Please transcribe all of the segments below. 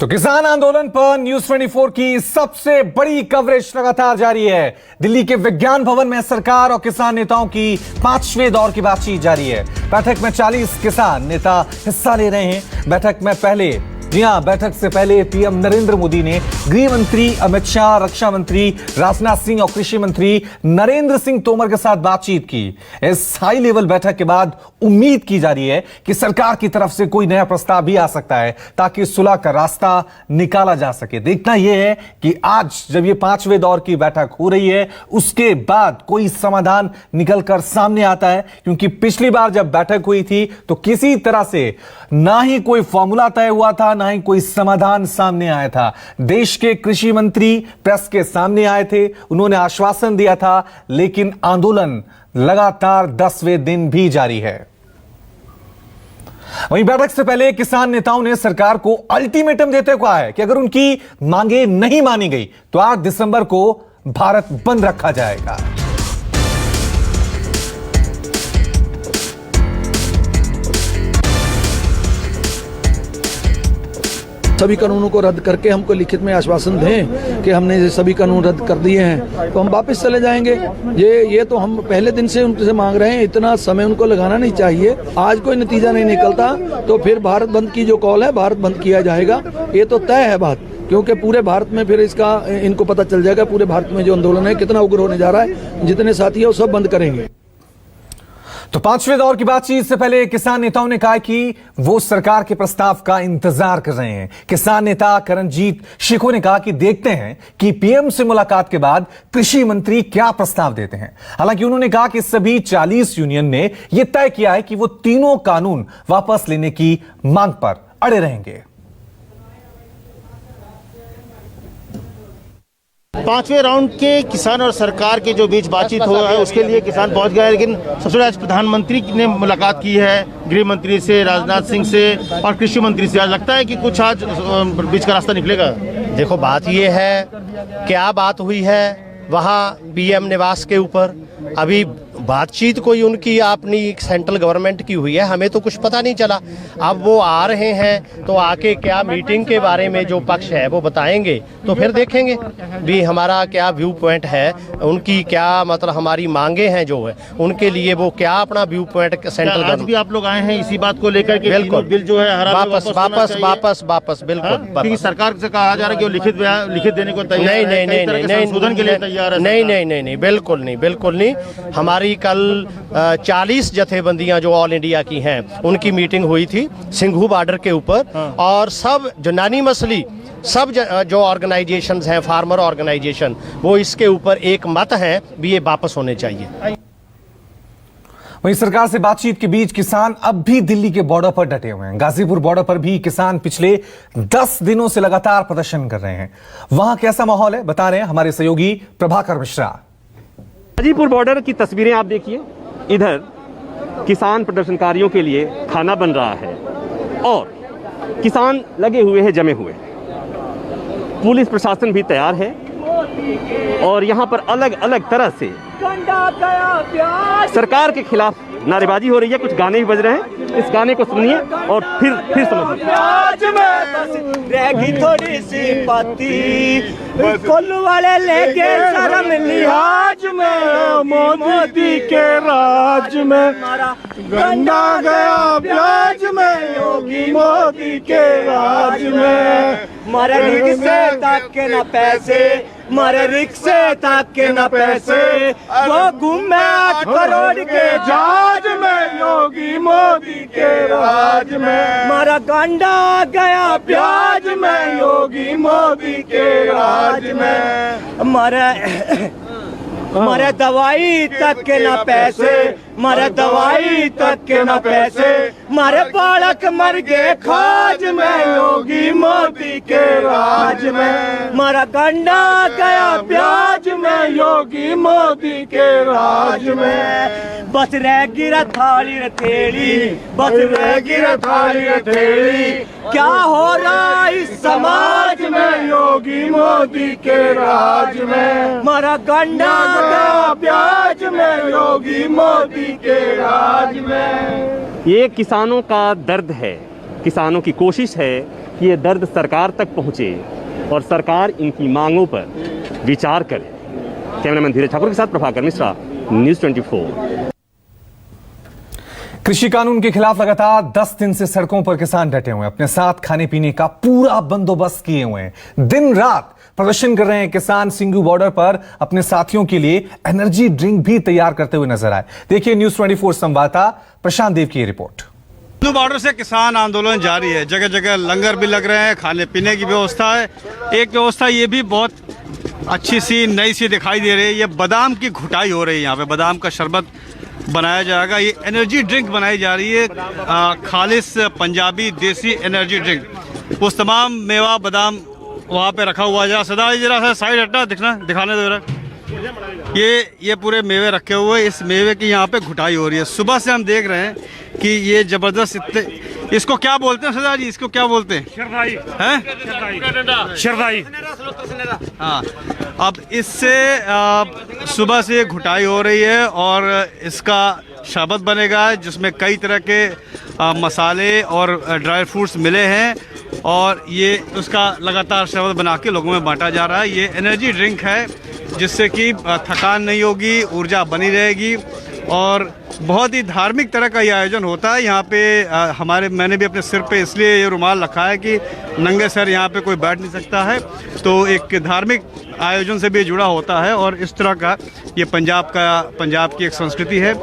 तो किसान आंदोलन पर न्यूज 24 की सबसे बड़ी कवरेज लगातार जारी है। दिल्ली के विज्ञान भवन में सरकार और किसान नेताओं की 5वें दौर की बातचीत जारी है। बैठक में 40 किसान नेता हिस्सा ले रहे हैं। बैठक से पहले पीएम नरेंद्र मोदी ने गृह मंत्री अमित शाह, रक्षा मंत्री राजनाथ सिंह और कृषि मंत्री नरेंद्र सिंह तोमर के साथ बातचीत की। इस हाई लेवल बैठक के बाद उम्मीद की जा रही है कि सरकार की तरफ से कोई नया प्रस्ताव भी आ सकता है ताकि सुलह का रास्ता निकाला जा सके। देखना यह है कि आज जब ये 5वें दौर की बैठक हो रही है उसके बाद कोई समाधान निकलकर सामने आता है, क्योंकि पिछली बार जब बैठक हुई थी तो किसी तरह से ना ही कोई फॉर्मूला तय हुआ था, ना ही कोई समाधान सामने आया था। देश के कृषि मंत्री प्रेस के सामने आए थे, उन्होंने आश्वासन दिया था, लेकिन आंदोलन लगातार 10वें दिन भी जारी है। वहीं बैठक से पहले किसान नेताओं ने सरकार को अल्टीमेटम देते हुए कहा है कि अगर उनकी मांगे नहीं मानी गई तो 8 दिसंबर को भारत बंद रखा जाएगा। सभी कानूनों को रद्द करके हमको लिखित में आश्वासन दें कि हमने सभी कानून रद्द कर दिए हैं तो हम वापस चले जाएंगे। ये तो हम पहले दिन से उनसे मांग रहे हैं, इतना समय उनको लगाना नहीं चाहिए। आज कोई नतीजा नहीं निकलता तो फिर भारत बंद की जो कॉल है, भारत बंद किया जाएगा, ये तो तय है बात, क्योंकि पूरे भारत में फिर इनको पता चल जाएगा पूरे भारत में जो आंदोलन है कितना उग्र होने जा रहा है। जितने साथी है वो सब बंद करेंगे। तो 5वें दौर की बातचीत से पहले किसान नेताओं ने कहा कि वो सरकार के प्रस्ताव का इंतजार कर रहे हैं। किसान नेता करणजीत शिखो ने कहा कि देखते हैं कि पीएम से मुलाकात के बाद कृषि मंत्री क्या प्रस्ताव देते हैं। हालांकि उन्होंने कहा कि सभी 40 यूनियन ने यह तय किया है कि वो तीनों कानून वापस लेने की मांग पर अड़े रहेंगे। 5वें राउंड के किसान और सरकार के जो बीच बातचीत हो रहा है उसके लिए किसान पहुंच गए, लेकिन सबसे पहले आज प्रधानमंत्री ने मुलाकात की है गृह मंत्री से, राजनाथ सिंह से और कृषि मंत्री से। आज लगता है कि कुछ आज बीच का रास्ता निकलेगा। देखो, बात ये है, क्या बात हुई है वहाँ पीएम निवास के ऊपर। अभी बातचीत कोई उनकी अपनी सेंट्रल गवर्नमेंट की हुई है, हमें तो कुछ पता नहीं चला। अब वो आ रहे हैं तो आके क्या मीटिंग के बारे में जो पक्ष है वो बताएंगे, तो फिर देखेंगे भी हमारा क्या व्यू पॉइंट है, उनकी क्या मतलब हमारी मांगे हैं जो है उनके लिए वो क्या अपना व्यू पॉइंट सेंट्रल गवर्नमेंट। आज भी आप लोग आए हैं इसी बात को लेकर के बिल्कुल बिल जो है वापस बिल्कुल, क्योंकि सरकार से कहा जा रहा है कि वो लिखित देने को तैयार है, संशोधन के लिए तैयार है। नहीं, बिल्कुल नहीं। हमारी कल 40 जथेबंदियां जो ऑल इंडिया की हैं उनकी मीटिंग हुई थी सिंघू बॉर्डर के ऊपर, और सब यूनानिमसली सब जो ऑर्गेनाइजेशंस हैं, फार्मर ऑर्गेनाइजेशन, वो इसके ऊपर एक मत है भी ये वापस होने चाहिए। वहीं सरकार से बातचीत के बीच किसान अब भी दिल्ली के बॉर्डर पर डटे हुए हैं। गाजीपुर बॉर्डर पर भी किसान पिछले 10 दिनों से लगातार प्रदर्शन कर रहे हैं। वहां कैसा माहौल है बता रहे हैं हमारे सहयोगी प्रभाकर मिश्रा। गाजीपुर बॉर्डर की तस्वीरें आप देखिए। इधर किसान प्रदर्शनकारियों के लिए खाना बन रहा है और किसान लगे हुए हैं, जमे हुए। पुलिस प्रशासन भी तैयार है और यहाँ पर अलग अलग तरह से सरकार के खिलाफ नारेबाजी हो रही है। कुछ गाने भी बज रहे हैं, इस गाने को सुनिए और फिर समझिए। आज में रहेगी थोड़ी सी पाती, कोल्लू वाले लेके शर्म लिहाज में, मोदी के राज में गंडा गया ब्याज में, योगी मोदी के राज में। मारे रिक्शे तक के न पैसे, मारे रिक्शे तक के न पैसे, वो घूमे 8 करोड़ के जहाज में, योगी मोदी के राज में। मारा गंडा गया प्याज में, योगी मोदी के राज में। मारे दवाई तक के न पैसे, मारे दवाई तक के न पैसे, मारे बालक मर गए खाज में, योगी मोदी के राज में। मारा गंडा गया प्याज में, योगी मोदी के राज में। बस रह गिरा थाली रथेली, बस रह गिरा थाली रथेली, क्या हो रहा इस समाज में, योगी मोदी के राज में। मारा गंडा गया प्याज में, योगी मोदी के राज में। ये किसानों का दर्द है किसानों की कोशिश है कि ये दर्द सरकार तक पहुंचे और सरकार इनकी मांगों पर विचार करे। कैमरामैन धीरज ठाकुर के साथ प्रभाकर मिश्रा, न्यूज़ 24। कृषि कानून के खिलाफ लगातार 10 दिन से सड़कों पर किसान डटे हुए हैं। अपने साथ खाने पीने का पूरा बंदोबस्त किए हुए हैं। दिन रात प्रदर्शन कर रहे हैं किसान। सिंगू बॉर्डर पर अपने साथियों के लिए एनर्जी ड्रिंक भी तैयार करते हुए नजर आए। देखिए न्यूज़ 24 संवाददाता प्रशांत देव की ये रिपोर्ट। सिंगू बॉर्डर से किसान आंदोलन जारी है। जगह जगह लंगर भी लग रहे हैं, खाने पीने की व्यवस्था है। एक व्यवस्था ये भी बहुत अच्छी सी नई सी दिखाई दे रही है। ये बादाम की घुटाई हो रही है। यहाँ पे बादाम का शरबत बनाया जाएगा। ये एनर्जी ड्रिंक बनाई जा रही है, खालिस पंजाबी देसी एनर्जी ड्रिंक। उस तमाम मेवा बादाम वहाँ पे रखा हुआ है। जरा सा साइड हटना, दिखाने दो जरा। ये पूरे मेवे रखे हुए, इस मेवे की यहाँ पे घुटाई हो रही है। सुबह से हम देख रहे हैं कि ये जबरदस्त इतने, इसको क्या बोलते हैं सरदार जी, इसको क्या बोलते हैं? शरदाई हैं? शरदाई। हाँ, अब इससे सुबह से घुटाई हो रही है और इसका शरबत बनेगा जिसमें कई तरह के मसाले और ड्राई फ्रूट्स मिले हैं और ये उसका लगातार शरबत बना के लोगों में बांटा जा रहा है। ये एनर्जी ड्रिंक है जिससे कि थकान नहीं होगी, ऊर्जा बनी रहेगी और बहुत ही धार्मिक तरह का ये आयोजन होता है। यहाँ पे मैंने भी अपने सिर पे इसलिए ये रुमाल रखा है कि नंगे सर यहाँ पे कोई बैठ नहीं सकता है। तो एक धार्मिक आयोजन से भी जुड़ा होता है और इस तरह का ये पंजाब की एक संस्कृति है।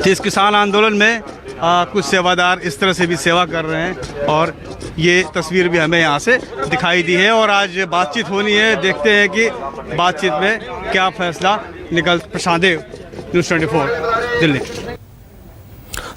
इस किसान आंदोलन में कुछ सेवादार इस तरह से भी सेवा कर रहे हैं और ये तस्वीर भी हमें यहाँ से दिखाई दी है और आज बातचीत होनी है। देखते हैं कि बातचीत में क्या फैसला निकल। प्रशांत देव, न्यूज़ 24 दिल्ली।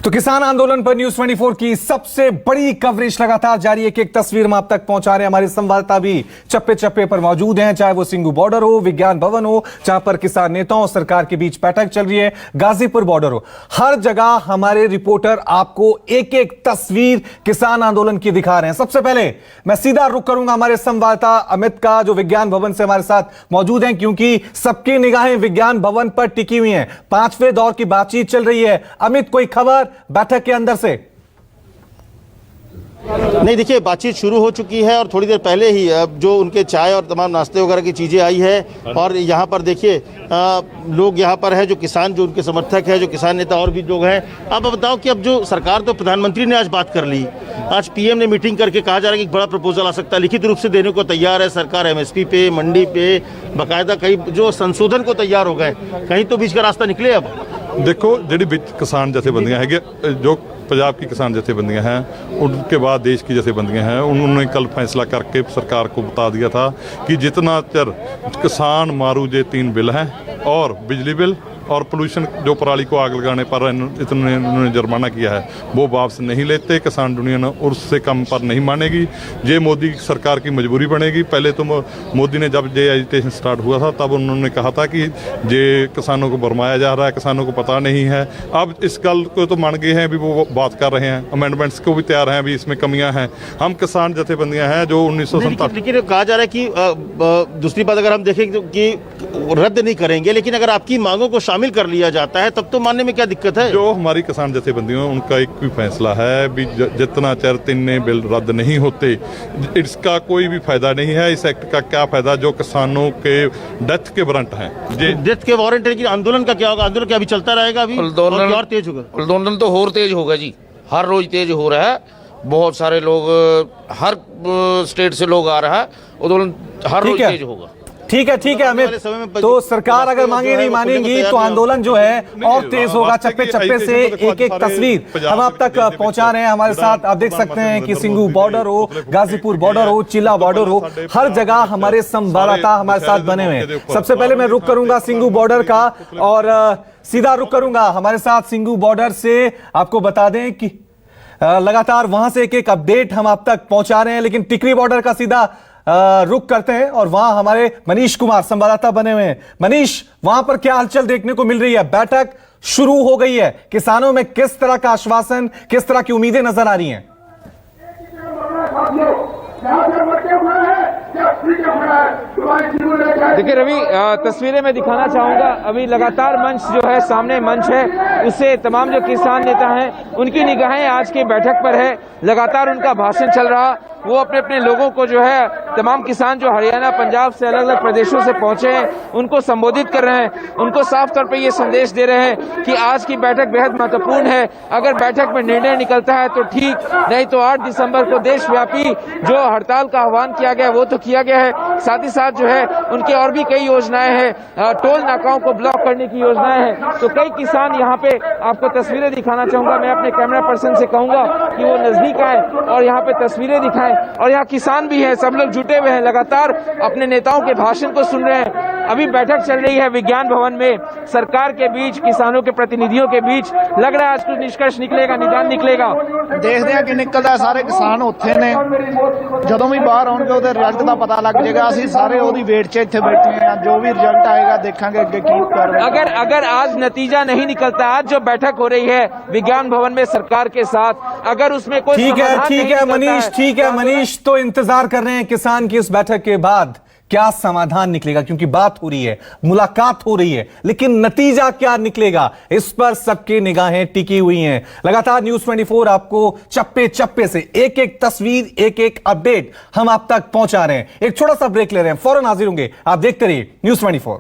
तो किसान आंदोलन पर न्यूज़ 24 की सबसे बड़ी कवरेज लगातार जारी है। एक तस्वीर हम आप तक पहुंचा रहे हैं। हमारे संवाददाता भी चप्पे चप्पे पर मौजूद हैं, चाहे वो सिंगू बॉर्डर हो, विज्ञान भवन हो, जहां पर किसान नेताओं और सरकार के बीच बैठक चल रही है, गाजीपुर बॉर्डर हो, हर जगह हमारे रिपोर्टर आपको एक एक तस्वीर किसान आंदोलन की दिखा रहे हैं। सबसे पहले मैं सीधा रुख करूंगा हमारे संवाददाता अमित का, जो विज्ञान भवन से हमारे साथ मौजूद हैं, क्योंकि सबकी निगाहें विज्ञान भवन पर टिकी हुई हैं। 5वें दौर की बातचीत चल रही है। अमित, कोई खबर बैठक के अंदर से? नहीं, देखिए बातचीत शुरू हो चुकी है और थोड़ी देर पहले ही जो उनके चाय और तमाम नाश्ते वगैरह की चीज़ें आई है और यहाँ पर देखिए लोग यहाँ पर है, जो किसान, जो उनके समर्थक है, जो किसान नेता और भी लोग हैं। अब बताओ कि अब जो सरकार, तो प्रधानमंत्री ने आज बात कर ली, आज पीएम ने मीटिंग करके कहा जा रहा है कि एक बड़ा प्रपोजल आ सकता है, लिखित रूप से देने को तैयार है सरकार। एमएसपी पे, मंडी पे बाकायदा कई जो संशोधन को तैयार हो गए, कहीं तो बीच का रास्ता निकले। अब देखो, ਜਿਹੜੀ ਵਿੱਚ किसान जथेबंदियां है, जो पंजाब की किसान जथेबंदियां हैं, उनके बाद देश की जथेबंदियां हैं, उन्होंने कल फैसला करके सरकार को बता दिया था कि जितना चर किसान मारू जे 3 बिल हैं और बिजली बिल और पोल्यूशन, जो पराली को आग लगाने पर इतने उन्होंने जुर्माना किया है, वो वापस नहीं लेते। किसान यूनियन उससे कम पर नहीं मानेगी। ये मोदी सरकार की मजबूरी बनेगी। पहले तो मोदी ने जब ये एजिटेशन स्टार्ट हुआ था तब उन्होंने कहा था कि ये किसानों को भरमाया जा रहा है, किसानों को पता नहीं है। अब इस गल को तो मान गए हैं, अभी वो बात कर रहे हैं, अमेंडमेंट्स को भी तैयार हैं, अभी इसमें कमियां हैं। हम किसान जथेबंदियां हैं जो 1957, लेकिन कहा जा रहा है कि दूसरी बात अगर हम देखें कि रद्द नहीं करेंगे, लेकिन अगर आपकी मांगों को शामिल कर लिया जाता है तब तो मानने में क्या दिक्कत है? जो हमारी किसान जथेबंदियों, उनका एक ही फैसला है भी जितना चर 3 बिल रद्द नहीं होते, इसका कोई भी फायदा नहीं है। इस एक्ट का क्या फायदा जो किसानों के डेथ के वारंट हैं, डेथ के वारंट है कि आंदोलन का क्या होगा? आंदोलन क्या अभी चलता रहेगा? अभी और तेज होगा आंदोलन, तो और तेज होगा जी, हर रोज तेज हो रहा है। बहुत सारे लोग, हर स्टेट से लोग आ रहा है, आंदोलन हर रोज तेज होगा। ठीक है अमित, तो सरकार अगर मांगे नहीं मानेगी तो आंदोलन जो है और तेज होगा। चप्पे चप्पे से एक एक तस्वीर हम आप तक पहुंचा रहे हैं। हमारे साथ आप देख सकते हैं कि सिंगू बॉर्डर हो, गाजीपुर बॉर्डर हो, चिल्ला बॉर्डर हो, हर जगह हमारे संवाददाता हमारे साथ बने हुए हैं। सबसे पहले मैं रुख करूंगा सिंगू बॉर्डर का और सीधा रुख करूंगा हमारे साथ सिंगू बॉर्डर से। आपको बता दें कि लगातार वहां से एक एक अपडेट हम आप तक पहुंचा रहे हैं, लेकिन टिकरी बॉर्डर का सीधा रुक करते हैं और वहां हमारे मनीष कुमार संवाददाता बने हुए हैं। मनीष, वहां पर क्या हलचल देखने को मिल रही है? बैठक शुरू हो गई है, किसानों में किस तरह का आश्वासन, किस तरह की उम्मीदें नजर आ रही हैं? देखिए रवि, तस्वीरें मैं दिखाना चाहूंगा। अभी लगातार मंच जो है, सामने मंच है, उससे तमाम जो किसान नेता हैं उनकी निगाहें आज की बैठक पर है। लगातार उनका भाषण चल रहा, वो अपने अपने लोगों को जो है, तमाम किसान जो हरियाणा पंजाब से अलग अलग प्रदेशों से पहुंचे हैं उनको संबोधित कर रहे हैं। उनको साफ तौर पे ये संदेश दे रहे हैं कि आज की बैठक बेहद महत्वपूर्ण है। अगर बैठक में निर्णय निकलता है तो ठीक, नहीं तो 8 दिसंबर को देशव्यापी जो हड़ताल का आह्वान किया गया वो तो किया गया है, साथ ही साथ जो है उनके और भी कई योजनाएं हैं। टोल नाकाओं को ब्लॉक करने की योजनाएं हैं। तो कई किसान यहाँ पे, आपको तस्वीरें दिखाना चाहूंगा, मैं अपने कैमरा पर्सन से कहूंगा कि वो नजदीक आए और यहाँ पे तस्वीरें दिखाएं। और यहाँ किसान भी हैं, सब लोग जुटे हुए हैं, लगातार अपने नेताओं के भाषण को सुन रहे हैं। अभी बैठक चल रही है विज्ञान भवन में, सरकार के बीच, किसानों के प्रतिनिधियों के बीच। लग रहा है आज कुछ निष्कर्ष निकलेगा, निदान निकलेगा। देखते हैं कि निकलता। सारे किसान उत्थे ने, ਜਦੋਂ ਵੀ ਬਾਹਰ ਆਉਣਗੇ ਉਹਦੇ ਰਿਜ਼ਲਟ ਦਾ ਪਤਾ ਲੱਗ ਜਾਏਗਾ। ਅਸੀਂ ਸਾਰੇ ਉਹਦੀ ਵੇਟ 'ਚ ਇੱਥੇ ਬੈਠੇ ਹਾਂ। ਜੋ ਵੀ ਰਿਜ਼ਲਟ ਆਏਗਾ ਦੇਖਾਂਗੇ ਅੱਗੇ ਕੀ ਕਰ। अगर आज नतीजा नहीं निकलता, आज जो बैठक हो रही है विज्ञान भवन में सरकार के साथ, अगर उसमें कोई ठीक है मनीष, तो इंतजार कर रहे हैं किसान की इस बैठक के बाद क्या समाधान निकलेगा, क्योंकि बात हो रही है, मुलाकात हो रही है, लेकिन नतीजा क्या निकलेगा इस पर सबकी निगाहें टिकी हुई हैं। लगातार न्यूज़ 24 आपको चप्पे चप्पे से एक एक तस्वीर, एक एक अपडेट हम आप तक पहुंचा रहे हैं। एक छोटा सा ब्रेक ले रहे हैं, फौरन हाजिर होंगे। आप देखते रहिए न्यूज़ 24।